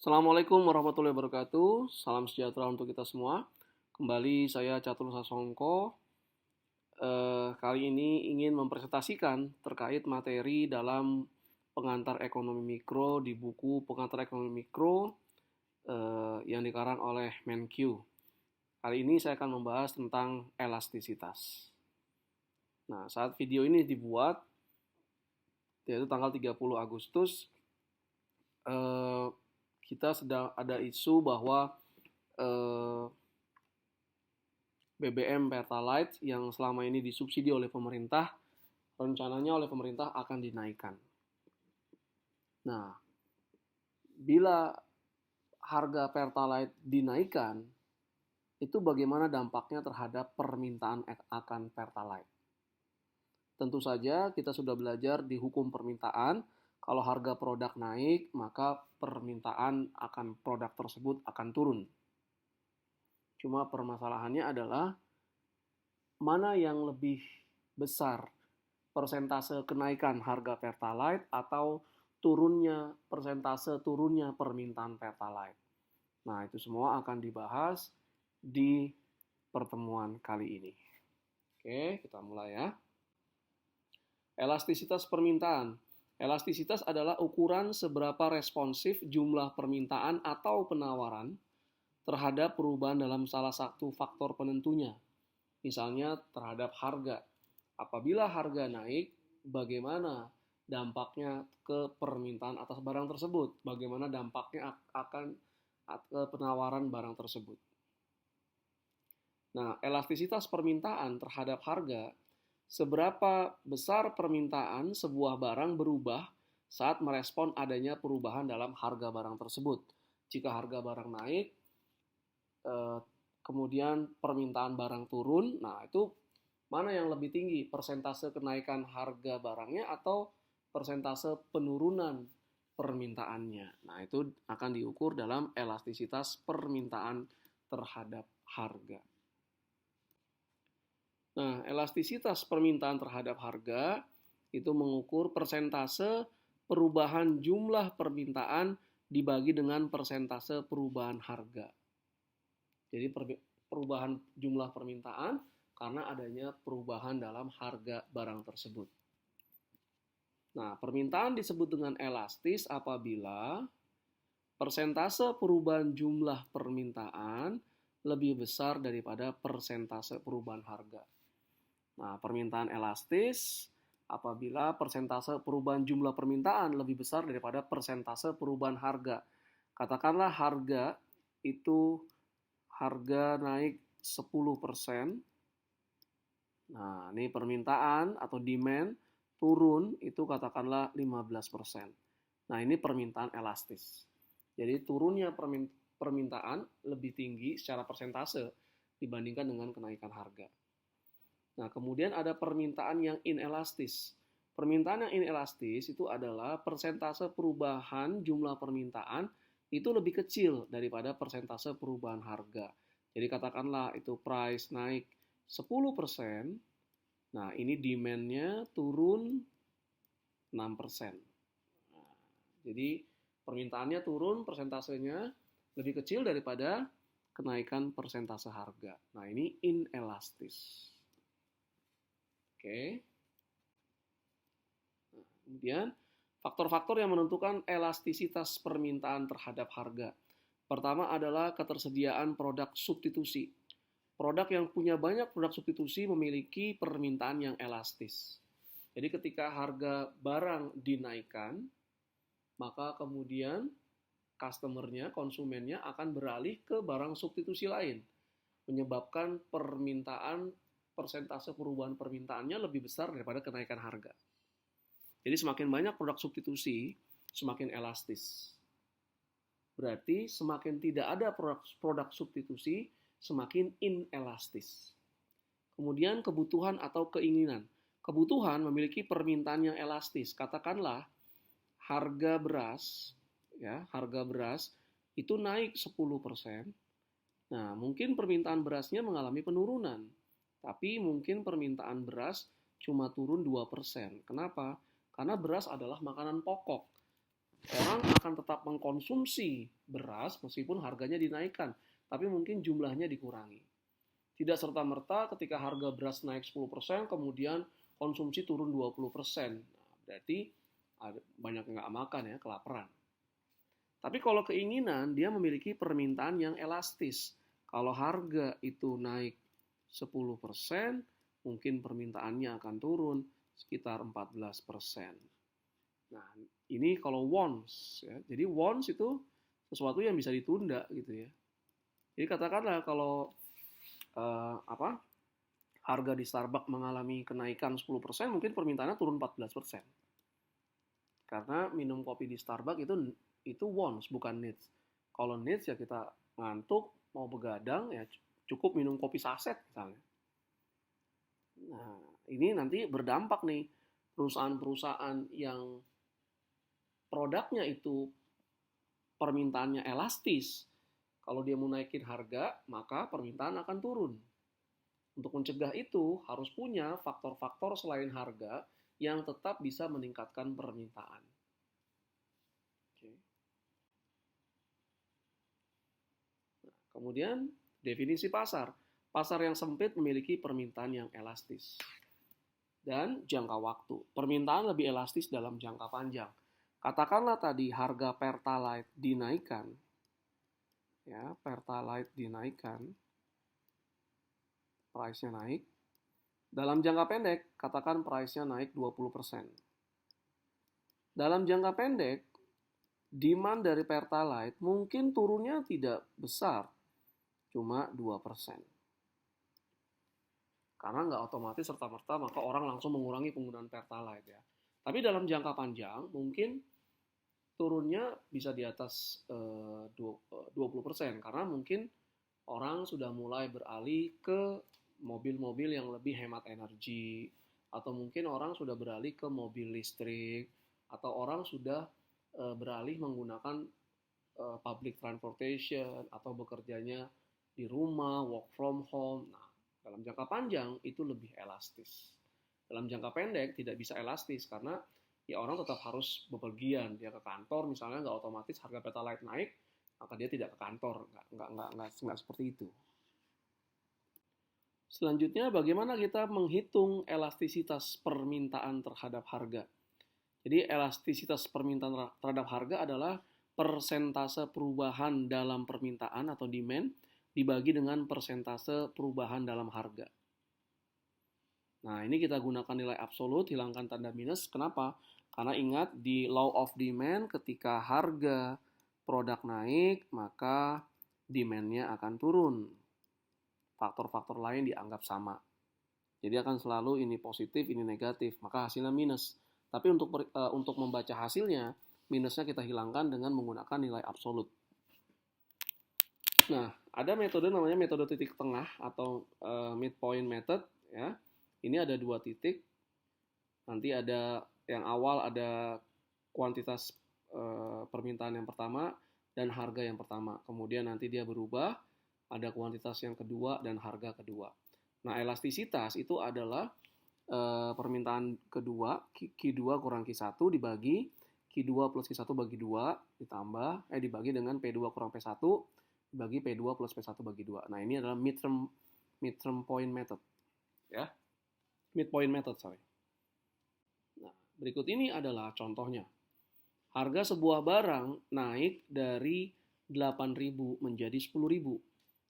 Assalamualaikum warahmatullahi wabarakatuh. Salam sejahtera untuk kita semua. Kembali saya Catur Sasongko. Kali ini ingin mempresentasikan terkait materi dalam pengantar ekonomi mikro di buku Pengantar Ekonomi Mikro yang dikarang oleh Menkyu. Kali ini saya akan membahas tentang elastisitas. Nah, saat video ini dibuat, yaitu tanggal 30 Agustus, kita sedang ada isu bahwa BBM Pertalite yang selama ini disubsidi oleh pemerintah, rencananya oleh pemerintah akan dinaikkan. Nah, bila harga Pertalite dinaikkan, itu bagaimana dampaknya terhadap permintaan akan Pertalite? Tentu saja kita sudah belajar di hukum permintaan, kalau harga produk naik, maka permintaan akan produk tersebut akan turun. Cuma permasalahannya adalah mana yang lebih besar, persentase kenaikan harga Pertalite atau persentase turunnya permintaan Pertalite. Nah, itu semua akan dibahas di pertemuan kali ini. Oke, kita mulai ya. Elastisitas permintaan. Elastisitas adalah ukuran seberapa responsif jumlah permintaan atau penawaran terhadap perubahan dalam salah satu faktor penentunya. Misalnya terhadap harga. Apabila harga naik, bagaimana dampaknya ke permintaan atas barang tersebut? Bagaimana dampaknya akan ke penawaran barang tersebut? Nah, elastisitas permintaan terhadap harga, seberapa besar permintaan sebuah barang berubah saat merespon adanya perubahan dalam harga barang tersebut. Jika harga barang naik, kemudian permintaan barang turun, nah itu mana yang lebih tinggi? Persentase kenaikan harga barangnya atau persentase penurunan permintaannya? Nah, itu akan diukur dalam elastisitas permintaan terhadap harga. Nah, elastisitas permintaan terhadap harga itu mengukur persentase perubahan jumlah permintaan dibagi dengan persentase perubahan harga. Jadi perubahan jumlah permintaan karena adanya perubahan dalam harga barang tersebut. Nah, permintaan disebut dengan elastis apabila persentase perubahan jumlah permintaan lebih besar daripada persentase perubahan harga. Nah, permintaan elastis apabila persentase perubahan jumlah permintaan lebih besar daripada persentase perubahan harga. Katakanlah harga naik 10%. Nah, ini permintaan atau demand turun itu katakanlah 15%. Nah, ini permintaan elastis. Jadi turunnya permintaan lebih tinggi secara persentase dibandingkan dengan kenaikan harga. Nah, kemudian ada permintaan yang inelastis. Permintaan yang inelastis itu adalah persentase perubahan jumlah permintaan itu lebih kecil daripada persentase perubahan harga. Jadi katakanlah itu price naik 10%, nah ini demand-nya turun 6%. Nah, jadi permintaannya turun, persentasenya lebih kecil daripada kenaikan persentase harga. Nah, ini inelastis. Oke. Nah, kemudian faktor-faktor yang menentukan elastisitas permintaan terhadap harga. Pertama adalah ketersediaan produk substitusi. Produk yang punya banyak produk substitusi memiliki permintaan yang elastis. Jadi ketika harga barang dinaikkan, maka kemudian customer-nya, konsumennya akan beralih ke barang substitusi lain, menyebabkan persentase perubahan permintaannya lebih besar daripada kenaikan harga. Jadi semakin banyak produk substitusi, semakin elastis. Berarti semakin tidak ada produk substitusi, semakin inelastis. Kemudian kebutuhan atau keinginan. Kebutuhan memiliki permintaan yang elastis. Katakanlah harga beras itu naik 10%. Nah, mungkin permintaan berasnya mengalami penurunan. Tapi mungkin permintaan beras cuma turun 2%. Kenapa? Karena beras adalah makanan pokok. Orang akan tetap mengkonsumsi beras meskipun harganya dinaikkan, tapi mungkin jumlahnya dikurangi. Tidak serta-merta ketika harga beras naik 10%, kemudian konsumsi turun 20%. Nah, berarti banyak yang nggak makan ya, kelaparan. Tapi kalau keinginan, dia memiliki permintaan yang elastis. Kalau harga itu naik 10%, mungkin permintaannya akan turun sekitar 14%. Nah, ini kalau wants ya. Jadi wants itu sesuatu yang bisa ditunda gitu ya. Jadi katakanlah kalau harga di Starbucks mengalami kenaikan 10%, mungkin permintaannya turun 14%. Karena minum kopi di Starbucks itu wants bukan needs. Kalau needs ya kita ngantuk, mau begadang ya cukup minum kopi saset misalnya. Nah, ini nanti berdampak nih perusahaan-perusahaan yang produknya itu permintaannya elastis. Kalau dia mau naikin harga, maka permintaan akan turun. Untuk mencegah itu, harus punya faktor-faktor selain harga yang tetap bisa meningkatkan permintaan. Oke. Nah, kemudian, definisi pasar. Pasar yang sempit memiliki permintaan yang elastis. Dan jangka waktu. Permintaan lebih elastis dalam jangka panjang. Katakanlah tadi harga Pertalite dinaikkan. Ya, Pertalite dinaikkan. Price-nya naik. Dalam jangka pendek, katakan price-nya naik 20%. Dalam jangka pendek, demand dari Pertalite mungkin turunnya tidak besar, cuma 2%. Karena nggak otomatis serta-merta maka orang langsung mengurangi penggunaan Pertalite ya. Tapi dalam jangka panjang mungkin turunnya bisa di atas 20% karena mungkin orang sudah mulai beralih ke mobil-mobil yang lebih hemat energi, atau mungkin orang sudah beralih ke mobil listrik, atau orang sudah beralih menggunakan public transportation, atau bekerjanya di rumah, work from home. Nah, dalam jangka panjang itu lebih elastis. Dalam jangka pendek tidak bisa elastis karena ya orang tetap harus bepergian. Dia ke kantor misalnya nggak otomatis harga Pertalite naik, maka dia tidak ke kantor. Nggak seperti itu. Selanjutnya, bagaimana kita menghitung elastisitas permintaan terhadap harga? Jadi, elastisitas permintaan terhadap harga adalah persentase perubahan dalam permintaan atau demand dibagi dengan persentase perubahan dalam harga. Nah, ini kita gunakan nilai absolut, hilangkan tanda minus. Kenapa? Karena ingat, di law of demand, ketika harga produk naik, maka demand-nya akan turun. Faktor-faktor lain dianggap sama. Jadi akan selalu ini positif, ini negatif, maka hasilnya minus. Tapi untuk membaca hasilnya, minusnya kita hilangkan dengan menggunakan nilai absolut. Nah, ada metode namanya metode titik tengah atau midpoint method ya. Ini ada 2 titik. Nanti ada yang awal ada kuantitas permintaan yang pertama dan harga yang pertama. Kemudian nanti dia berubah, ada kuantitas yang kedua dan harga kedua. Nah, elastisitas itu adalah permintaan kedua, Q2 kurang Q1 dibagi Q2 plus Q1 bagi 2 ditambah dibagi dengan P2 kurang P1 dibagi P2 plus P1 bagi 2. Nah, ini adalah midterm point method. Ya. Midpoint method, sorry. Nah, berikut ini adalah contohnya. Harga sebuah barang naik dari 8.000 menjadi 10.000.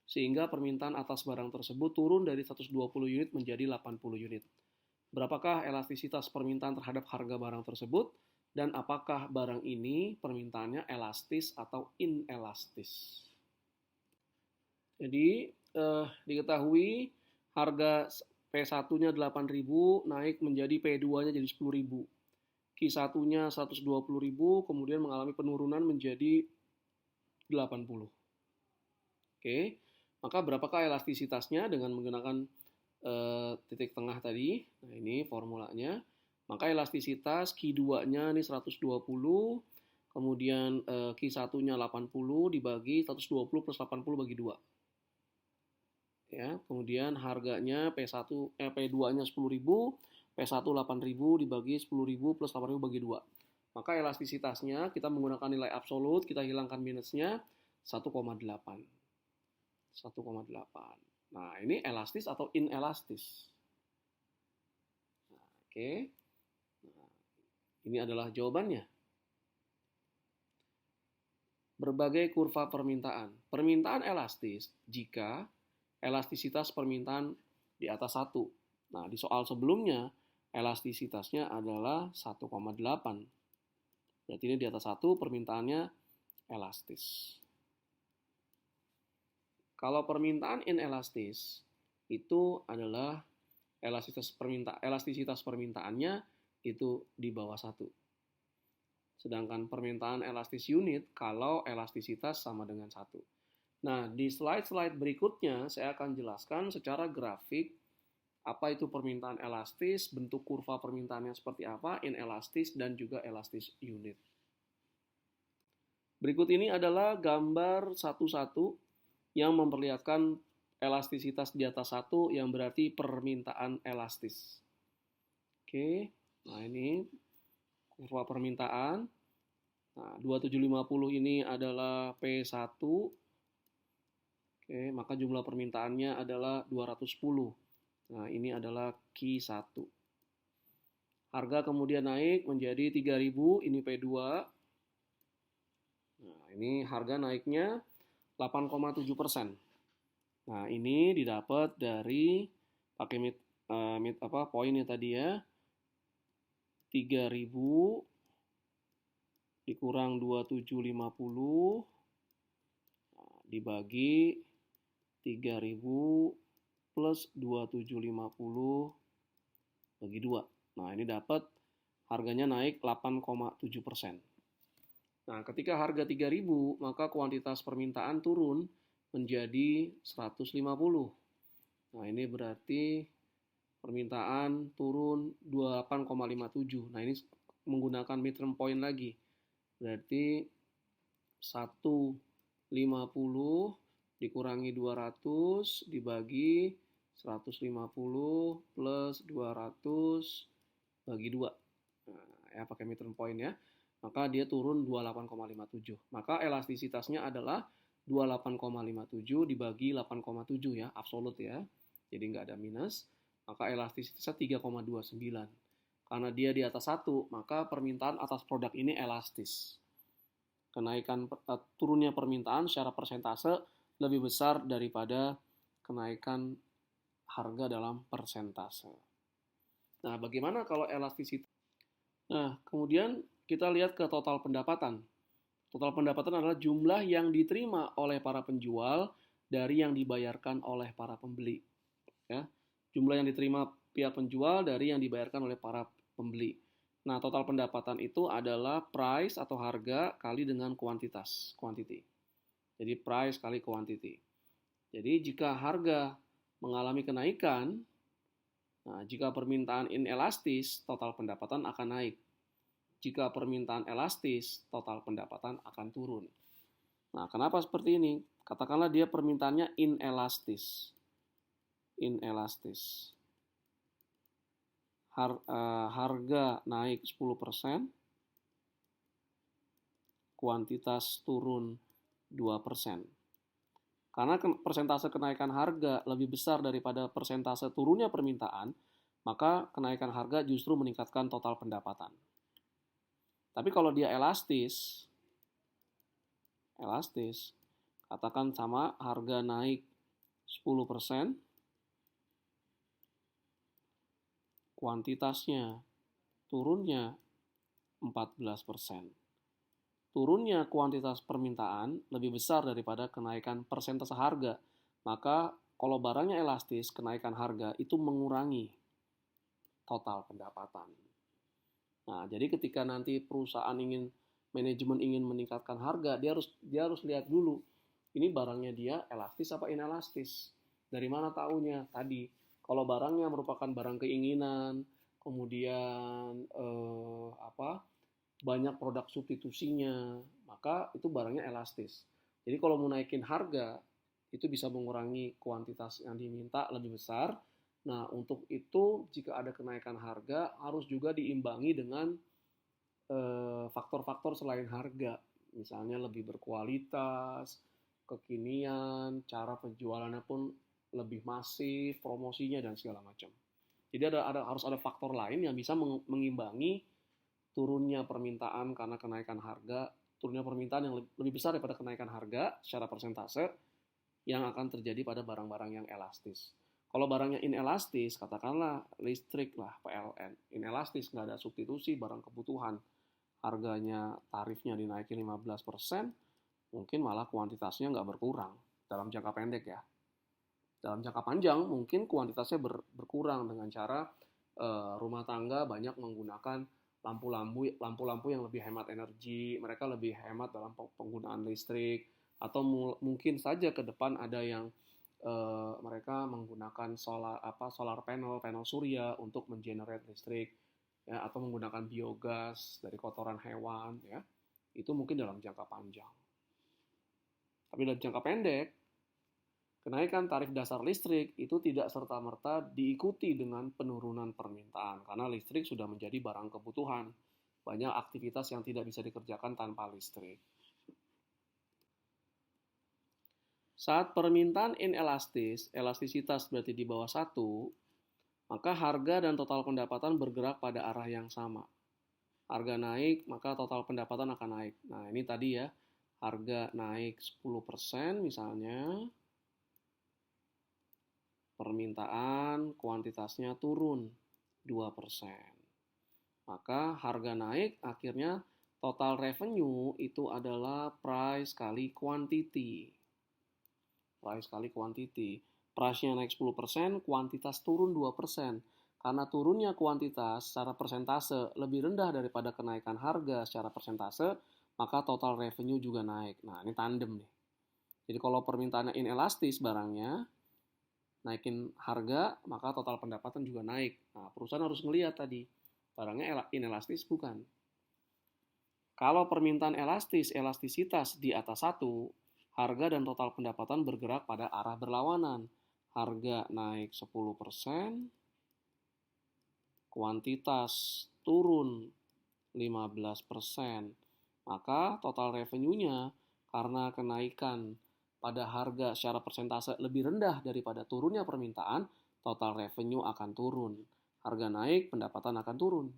Sehingga permintaan atas barang tersebut turun dari 120 unit menjadi 80 unit. Berapakah elastisitas permintaan terhadap harga barang tersebut? Dan apakah barang ini permintaannya elastis atau inelastis? Jadi, diketahui harga P1-nya 8.000 naik menjadi P2-nya jadi 10.000. Q1-nya 120.000 kemudian mengalami penurunan menjadi 80. Oke. Maka berapakah elastisitasnya dengan menggunakan titik tengah tadi? Nah, ini formulanya. Maka elastisitas Q2-nya ini 120, kemudian Q1-nya 80 dibagi 120 plus 80 bagi 2. Ya, kemudian harganya P2-nya 10.000, P1 8.000 dibagi 10.000 plus 8.000 bagi 2. Maka elastisitasnya kita menggunakan nilai absolut, kita hilangkan minusnya 1,8. 1,8. Nah, ini elastis atau inelastis? Nah, oke. Nah, ini adalah jawabannya. Berbagai kurva permintaan. Permintaan elastis jika elastisitas permintaan di atas 1. Nah, di soal sebelumnya, elastisitasnya adalah 1,8. Berarti ini di atas 1, permintaannya elastis. Kalau permintaan inelastis, itu adalah elastisitas permintaannya itu di bawah 1. Sedangkan permintaan elastis unit kalau elastisitas sama dengan 1. Nah, di slide-slide berikutnya saya akan jelaskan secara grafik apa itu permintaan elastis, bentuk kurva permintaannya seperti apa, inelastis, dan juga elastis unit. Berikut ini adalah gambar satu-satu yang memperlihatkan elastisitas di atas 1 yang berarti permintaan elastis. Oke, nah ini kurva permintaan. Nah, 2750 ini adalah P1. Oke, maka jumlah permintaannya adalah 210. Nah, ini adalah Q1. Harga kemudian naik menjadi 3.000, ini P2. Nah, ini harga naiknya 8,7%. Nah, ini didapat dari pakai poinnya tadi ya. 3.000 dikurang 2750 dibagi 3.000 plus 2750 bagi 2. Nah, ini dapat harganya naik 8,7%. Nah, ketika harga 3.000, maka kuantitas permintaan turun menjadi 150. Nah, ini berarti permintaan turun 8,57. Nah, ini menggunakan midterm point lagi. Berarti 150 dikurangi 200 dibagi 150 plus 200 bagi 2. Nah, ya pakai midterm point ya. Maka dia turun 28,57. Maka elastisitasnya adalah 28,57 dibagi 8,7 ya, absolut ya. Jadi nggak ada minus. Maka elastisitasnya 3,29. Karena dia di atas 1, maka permintaan atas produk ini elastis. Kenaikan turunnya permintaan secara persentase lebih besar daripada kenaikan harga dalam persentase. Nah, bagaimana kalau elastisitas? Nah, kemudian kita lihat ke total pendapatan. Total pendapatan adalah jumlah yang diterima oleh para penjual dari yang dibayarkan oleh para pembeli. Ya, jumlah yang diterima pihak penjual dari yang dibayarkan oleh para pembeli. Nah, total pendapatan itu adalah price atau harga kali dengan kuantitas, quantity. Jadi price kali quantity. Jadi jika harga mengalami kenaikan, nah jika permintaan inelastis, total pendapatan akan naik. Jika permintaan elastis, total pendapatan akan turun. Nah, kenapa seperti ini? Katakanlah dia permintaannya inelastis. Inelastis. Harga naik 10%, kuantitas turun 2%. Karena persentase kenaikan harga lebih besar daripada persentase turunnya permintaan, maka kenaikan harga justru meningkatkan total pendapatan. Tapi kalau dia elastis, katakan sama harga naik 10%, kuantitasnya turunnya 14%. Turunnya kuantitas permintaan lebih besar daripada kenaikan persentase harga. Maka kalau barangnya elastis, kenaikan harga itu mengurangi total pendapatan. Nah, jadi ketika nanti manajemen ingin meningkatkan harga, dia harus lihat dulu, ini barangnya dia elastis apa inelastis. Dari mana taunya? Tadi, kalau barangnya merupakan barang keinginan, kemudian banyak produk substitusinya, maka itu barangnya elastis. Jadi kalau mau naikin harga, itu bisa mengurangi kuantitas yang diminta lebih besar. Nah, untuk itu jika ada kenaikan harga harus juga diimbangi dengan faktor-faktor selain harga, misalnya lebih berkualitas, kekinian, cara penjualannya pun lebih masif, promosinya dan segala macam. Jadi harus ada faktor lain yang bisa mengimbangi turunnya permintaan karena kenaikan harga, turunnya permintaan yang lebih besar daripada kenaikan harga secara persentase yang akan terjadi pada barang-barang yang elastis. Kalau barangnya inelastis, katakanlah listrik lah, PLN, inelastis, nggak ada substitusi, barang kebutuhan, harganya, tarifnya dinaikin 15%, mungkin malah kuantitasnya nggak berkurang dalam jangka pendek ya. Dalam jangka panjang mungkin kuantitasnya berkurang dengan cara rumah tangga banyak menggunakan lampu-lampu yang lebih hemat energi, mereka lebih hemat dalam penggunaan listrik, atau mungkin saja ke depan ada yang mereka menggunakan solar panel surya untuk mengenerate listrik, ya, atau menggunakan biogas dari kotoran hewan, ya. Itu mungkin dalam jangka panjang. Tapi dalam jangka pendek, kenaikan tarif dasar listrik itu tidak serta-merta diikuti dengan penurunan permintaan karena listrik sudah menjadi barang kebutuhan. Banyak aktivitas yang tidak bisa dikerjakan tanpa listrik. Saat permintaan inelastis, elastisitas berarti di bawah 1, maka harga dan total pendapatan bergerak pada arah yang sama. Harga naik, maka total pendapatan akan naik. Nah, ini tadi ya, harga naik 10% misalnya, permintaan kuantitasnya turun 2%. Maka harga naik, akhirnya total revenue itu adalah price kali quantity. Price kali quantity. Price-nya naik 10%, kuantitas turun 2%. Karena turunnya kuantitas secara persentase lebih rendah daripada kenaikan harga secara persentase, maka total revenue juga naik. Nah, ini tandem nih. Jadi kalau permintaannya inelastis barangnya, naikin harga, maka total pendapatan juga naik. Nah, perusahaan harus ngelihat tadi, barangnya inelastis bukan. Kalau permintaan elastis, elastisitas di atas 1, harga dan total pendapatan bergerak pada arah berlawanan. Harga naik 10%, kuantitas turun 15%. Maka total revenue-nya karena kenaikan pada harga secara persentase lebih rendah daripada turunnya permintaan, total revenue akan turun. Harga naik, pendapatan akan turun.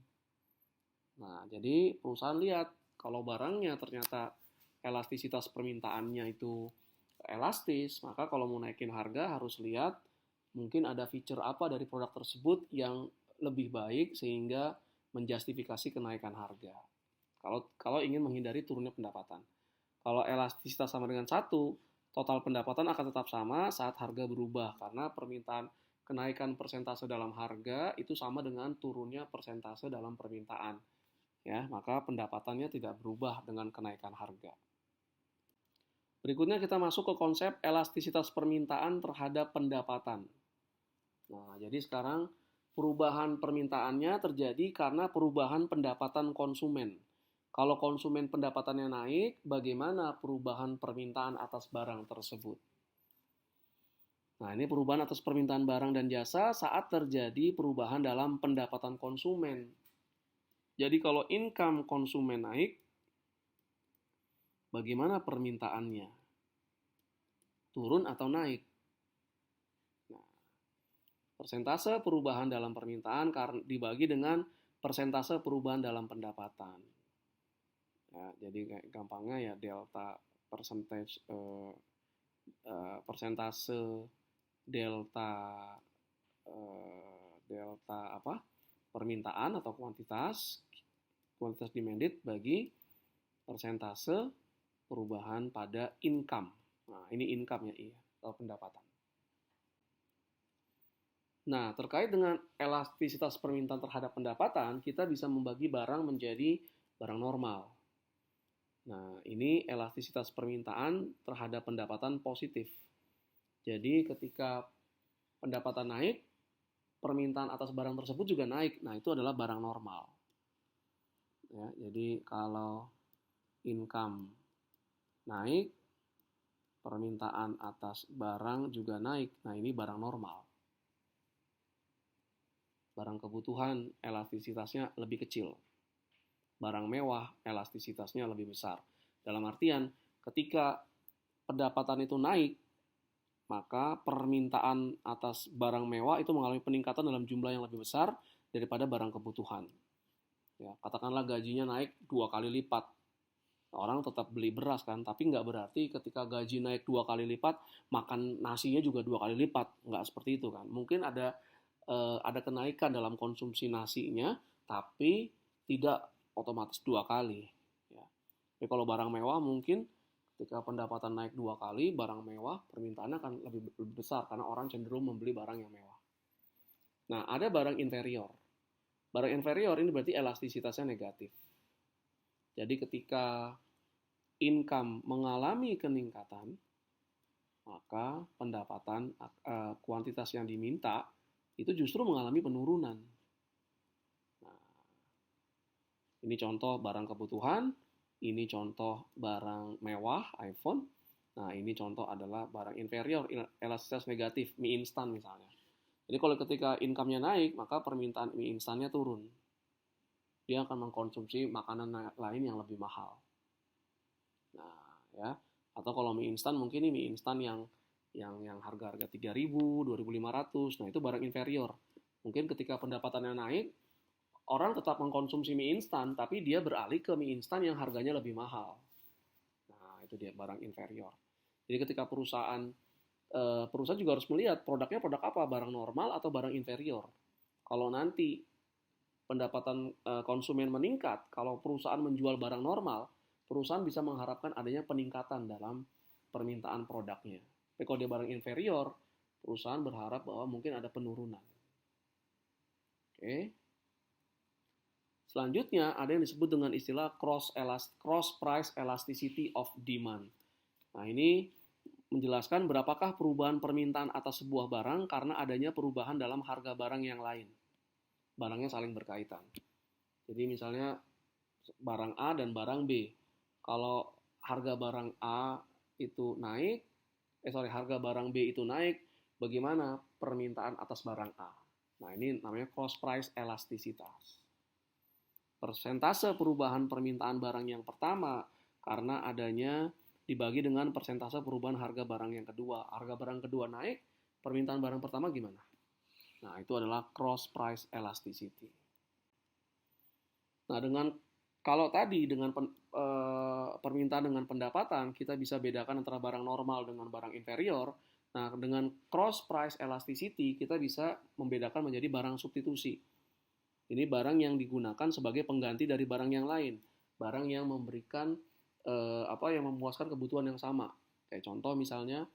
Nah, jadi perusahaan lihat kalau barangnya ternyata elastisitas permintaannya itu elastis, maka kalau mau naikin harga harus lihat mungkin ada feature apa dari produk tersebut yang lebih baik sehingga menjustifikasi kenaikan harga. Kalau ingin menghindari turunnya pendapatan. Kalau elastisitas sama dengan 1, total pendapatan akan tetap sama saat harga berubah karena permintaan kenaikan persentase dalam harga itu sama dengan turunnya persentase dalam permintaan. Ya, maka pendapatannya tidak berubah dengan kenaikan harga. Berikutnya kita masuk ke konsep elastisitas permintaan terhadap pendapatan. Nah, jadi sekarang perubahan permintaannya terjadi karena perubahan pendapatan konsumen. Kalau konsumen pendapatannya naik, bagaimana perubahan permintaan atas barang tersebut? Nah, ini perubahan atas permintaan barang dan jasa saat terjadi perubahan dalam pendapatan konsumen. Jadi kalau income konsumen naik, bagaimana permintaannya? Turun atau naik? Nah, persentase perubahan dalam permintaan dibagi dengan persentase perubahan dalam pendapatan. Ya, jadi gampangnya ya delta persentase delta permintaan atau kuantitas demanded bagi persentase perubahan pada income. Nah, ini income ya, atau pendapatan. Nah, terkait dengan elastisitas permintaan terhadap pendapatan, kita bisa membagi barang menjadi barang normal. Nah, ini elastisitas permintaan terhadap pendapatan positif. Jadi, ketika pendapatan naik, permintaan atas barang tersebut juga naik. Nah, itu adalah barang normal. Ya, jadi kalau income naik, permintaan atas barang juga naik. Nah, ini barang normal. Barang kebutuhan elastisitasnya lebih kecil. barang mewah elastisitasnya lebih besar. Dalam artian, ketika pendapatan itu naik, maka permintaan atas barang mewah itu mengalami peningkatan dalam jumlah yang lebih besar daripada barang kebutuhan. Ya, katakanlah gajinya naik 2 kali lipat. Orang tetap beli beras kan, tapi nggak berarti ketika gaji naik 2 kali lipat, makan nasinya juga 2 kali lipat. Nggak seperti itu kan. Mungkin ada kenaikan dalam konsumsi nasinya, tapi tidak otomatis 2 kali. Ya. Tapi kalau barang mewah mungkin ketika pendapatan naik 2 kali, barang mewah permintaannya akan lebih besar karena orang cenderung membeli barang yang mewah. Nah, ada barang inferior. Barang inferior ini berarti elastisitasnya negatif. Jadi ketika income mengalami peningkatan, maka pendapatan kuantitas yang diminta itu justru mengalami penurunan. Nah, ini contoh barang kebutuhan, ini contoh barang mewah, iPhone. Nah, ini contoh adalah barang inferior, elastisitas negatif, mie instan misalnya. Jadi kalau ketika income-nya naik, maka permintaan mie instannya turun. Dia akan mengkonsumsi makanan lain yang lebih mahal. Nah, ya. Atau kalau mie instan mungkin ini mie instan yang harga-harga 3.000, 2.500. Nah, itu barang inferior. Mungkin ketika pendapatannya naik, orang tetap mengkonsumsi mie instan, tapi dia beralih ke mie instan yang harganya lebih mahal. Nah, itu dia barang inferior. Jadi ketika perusahaan juga harus melihat produknya produk apa, barang normal atau barang inferior. Kalau nanti pendapatan konsumen meningkat, kalau perusahaan menjual barang normal, perusahaan bisa mengharapkan adanya peningkatan dalam permintaan produknya. Tapi kalau dia barang inferior, perusahaan berharap bahwa mungkin ada penurunan. Oke. Selanjutnya ada yang disebut dengan istilah cross price elasticity of demand. Nah, ini menjelaskan berapakah perubahan permintaan atas sebuah barang karena adanya perubahan dalam harga barang yang lain. Barangnya saling berkaitan. Jadi misalnya barang A dan barang B. Kalau harga barang A itu naik, harga barang B itu naik, bagaimana permintaan atas barang A? Nah, ini namanya cross price elastisitas. Persentase perubahan permintaan barang yang pertama karena adanya dibagi dengan persentase perubahan harga barang yang kedua. Harga barang kedua naik, permintaan barang pertama gimana? Nah, itu adalah cross price elasticity. Nah, kalau tadi dengan permintaan dengan pendapatan, kita bisa bedakan antara barang normal dengan barang inferior. Nah, dengan cross price elasticity, kita bisa membedakan menjadi barang substitusi. Ini barang yang digunakan sebagai pengganti dari barang yang lain. Barang yang memberikan yang memuaskan kebutuhan yang sama. Kayak contoh misalnya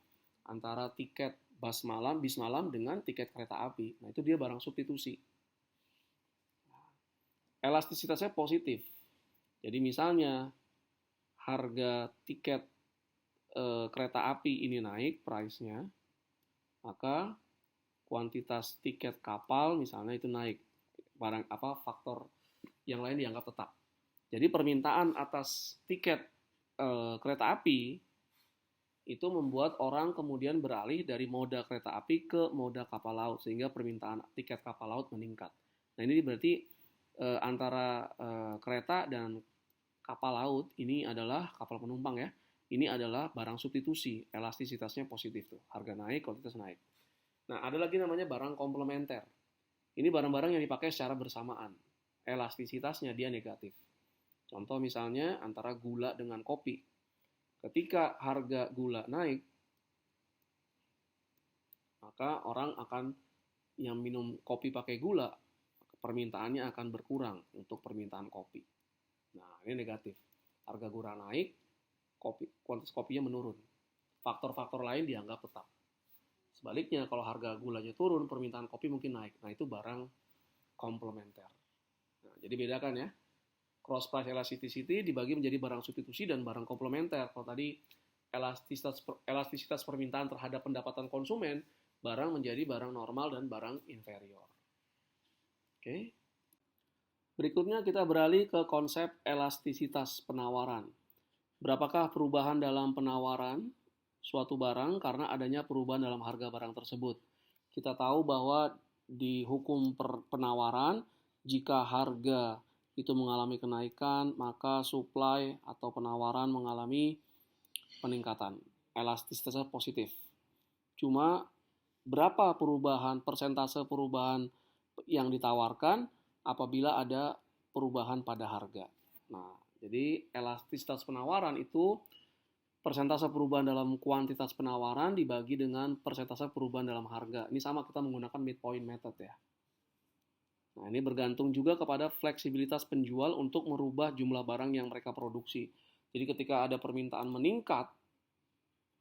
antara tiket bis malam dengan tiket kereta api. Nah, itu dia barang substitusi. Elastisitasnya positif. Jadi misalnya harga tiket kereta api ini naik price-nya, maka kuantitas tiket kapal misalnya itu naik. Faktor yang lain dianggap tetap. Jadi permintaan atas tiket kereta api itu membuat orang kemudian beralih dari moda kereta api ke moda kapal laut sehingga permintaan tiket kapal laut meningkat. Nah, ini berarti antara kereta dan kapal laut ini adalah kapal penumpang ya. Ini adalah barang substitusi, elastisitasnya positif tuh. Harga naik, kuantitas naik. Nah, ada lagi namanya barang komplementer. Ini barang-barang yang dipakai secara bersamaan. Elastisitasnya dia negatif. Contoh misalnya antara gula dengan kopi. Ketika harga gula naik, maka orang akan yang minum kopi pakai gula, permintaannya akan berkurang untuk permintaan kopi. Nah, ini negatif. Harga gula naik, kuantitas kopinya menurun. Faktor-faktor lain dianggap tetap. Sebaliknya, kalau harga gulanya turun, permintaan kopi mungkin naik. Nah, itu barang komplementer. Nah, jadi bedakan ya. Cross price elasticity dibagi menjadi barang substitusi dan barang komplementer. Kalau tadi elastisitas permintaan terhadap pendapatan konsumen, barang menjadi barang normal dan barang inferior. Oke. Berikutnya kita beralih ke konsep elastisitas penawaran. Berapakah perubahan dalam penawaran suatu barang karena adanya perubahan dalam harga barang tersebut? Kita tahu bahwa di hukum penawaran, jika harga itu mengalami kenaikan, maka supply atau penawaran mengalami peningkatan. Elastisitasnya positif. Cuma berapa persentase perubahan yang ditawarkan apabila ada perubahan pada harga. Nah, jadi elastisitas penawaran itu persentase perubahan dalam kuantitas penawaran dibagi dengan persentase perubahan dalam harga. Ini sama, kita menggunakan midpoint method ya. Nah, ini bergantung juga kepada fleksibilitas penjual untuk merubah jumlah barang yang mereka produksi. Jadi ketika ada permintaan meningkat,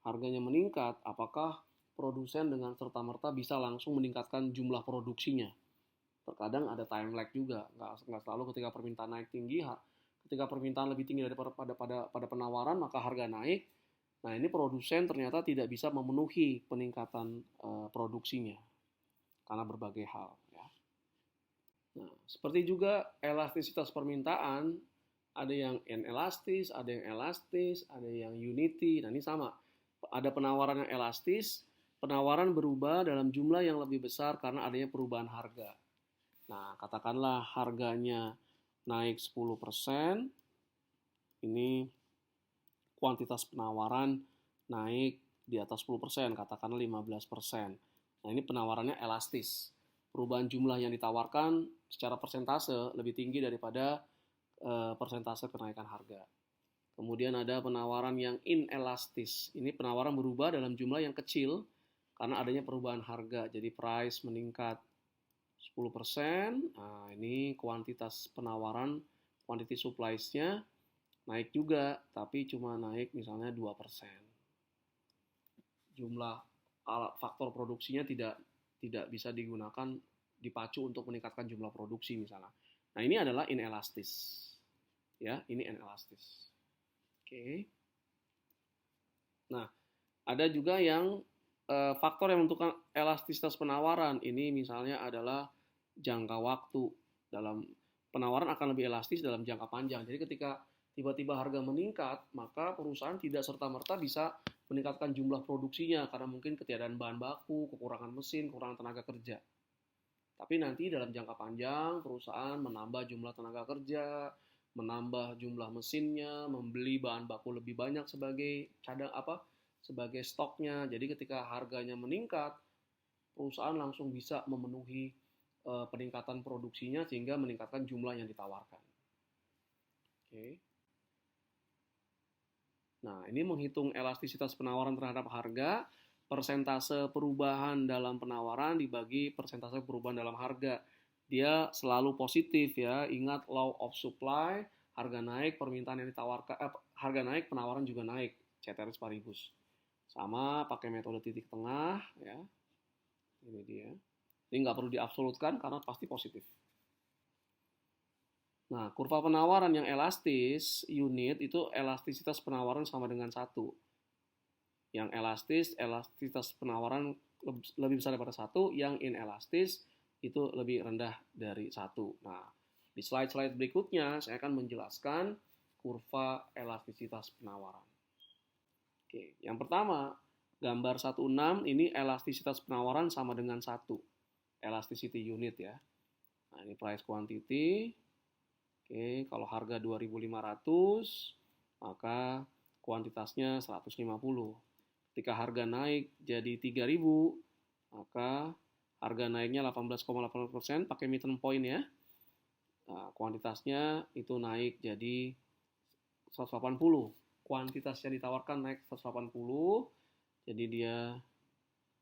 harganya meningkat, apakah produsen dengan serta-merta bisa langsung meningkatkan jumlah produksinya? Terkadang ada time lag juga, nggak selalu ketika permintaan naik tinggi, ketika permintaan lebih tinggi daripada pada penawaran, maka harga naik. Nah, ini produsen ternyata tidak bisa memenuhi peningkatan produksinya karena berbagai hal. Ya. Nah, seperti juga elastisitas permintaan, ada yang inelastis, ada yang elastis, ada yang unity. Nah, ini sama. Ada penawaran yang elastis, penawaran berubah dalam jumlah yang lebih besar karena adanya perubahan harga. Nah, katakanlah harganya naik 10%, ini kuantitas penawaran naik di atas 10%, katakanlah 15%. Nah, ini penawarannya elastis. Perubahan jumlah yang ditawarkan secara persentase lebih tinggi daripada persentase kenaikan harga. Kemudian ada penawaran yang inelastis. Ini penawaran berubah dalam jumlah yang kecil karena adanya perubahan harga. Jadi price meningkat 10%. Nah, ini kuantitas penawaran, quantity supplies-nya naik juga, tapi cuma naik misalnya 2%. Jumlah faktor produksinya tidak bisa digunakan, dipacu untuk meningkatkan jumlah produksi misalnya. Nah, ini adalah inelastis. Ya, ini inelastis. Oke. Nah, ada juga yang faktor yang menentukan elastisitas penawaran. Ini misalnya adalah jangka waktu. Dalam penawaran akan lebih elastis dalam jangka panjang. Jadi ketika tiba-tiba harga meningkat, maka perusahaan tidak serta-merta bisa meningkatkan jumlah produksinya karena mungkin ketiadaan bahan baku, kekurangan mesin, kekurangan tenaga kerja. Tapi nanti dalam jangka panjang perusahaan menambah jumlah tenaga kerja, menambah jumlah mesinnya, membeli bahan baku lebih banyak sebagai sebagai stoknya. Jadi ketika harganya meningkat, perusahaan langsung bisa memenuhi peningkatan produksinya sehingga meningkatkan jumlah yang ditawarkan. Oke. Nah, ini menghitung elastisitas penawaran terhadap harga, persentase perubahan dalam penawaran dibagi persentase perubahan dalam harga. Dia selalu positif ya. Ingat law of supply, harga naik, permintaan yang ditawarkan, harga naik, penawaran juga naik. Ceteris paribus. Sama pakai metode titik tengah ya. Ini dia. Ini nggak perlu diabsolutkan karena pasti positif. Nah, kurva penawaran yang elastis, unit, itu elastisitas penawaran sama dengan 1. Yang elastis, elastisitas penawaran lebih besar daripada 1. Yang inelastis, itu lebih rendah dari 1. Nah, di slide-slide berikutnya, saya akan menjelaskan kurva elastisitas penawaran. Oke, yang pertama, gambar 16, ini elastisitas penawaran sama dengan 1. Elasticity unit ya. Nah, ini price quantity. Oke, kalau harga 2.500, maka kuantitasnya 150. Ketika harga naik jadi 3.000, maka harga naiknya 18,8%, pakai midterm point ya. Nah, kuantitasnya itu naik jadi 180. Kuantitas yang ditawarkan naik 180, jadi dia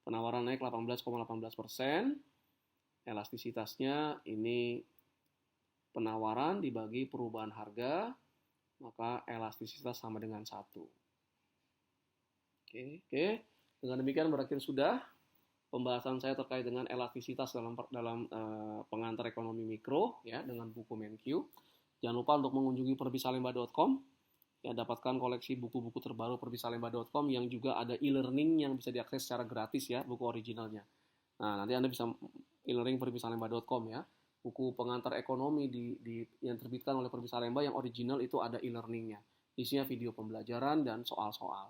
penawaran naik 18,18%. Elastisitasnya ini penawaran dibagi perubahan harga, maka elastisitas sama dengan 1. Oke. Dengan demikian berakhir sudah pembahasan saya terkait dengan elastisitas dalam pengantar ekonomi mikro ya dengan buku MenQ. Jangan lupa untuk mengunjungi perbisalemba.com ya, dapatkan koleksi buku-buku terbaru perbisalemba.com yang juga ada e-learning yang bisa diakses secara gratis ya, buku originalnya. Nah, nanti Anda bisa e-learning perbisalemba.com ya. Buku pengantar ekonomi yang terbitkan oleh Perbisalemba yang original itu ada e-learningnya. Isinya video pembelajaran dan soal-soal.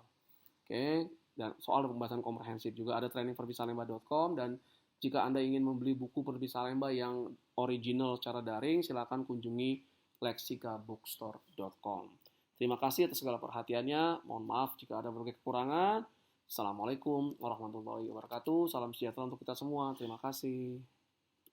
Oke, dan soal pembahasan komprehensif juga ada training perbisalemba.com, dan jika Anda ingin membeli buku Perbisalemba yang original secara daring, silakan kunjungi lexikabookstore.com. Terima kasih atas segala perhatiannya. Mohon maaf jika ada berbagai kekurangan. Assalamualaikum warahmatullahi wabarakatuh. Salam sejahtera untuk kita semua. Terima kasih.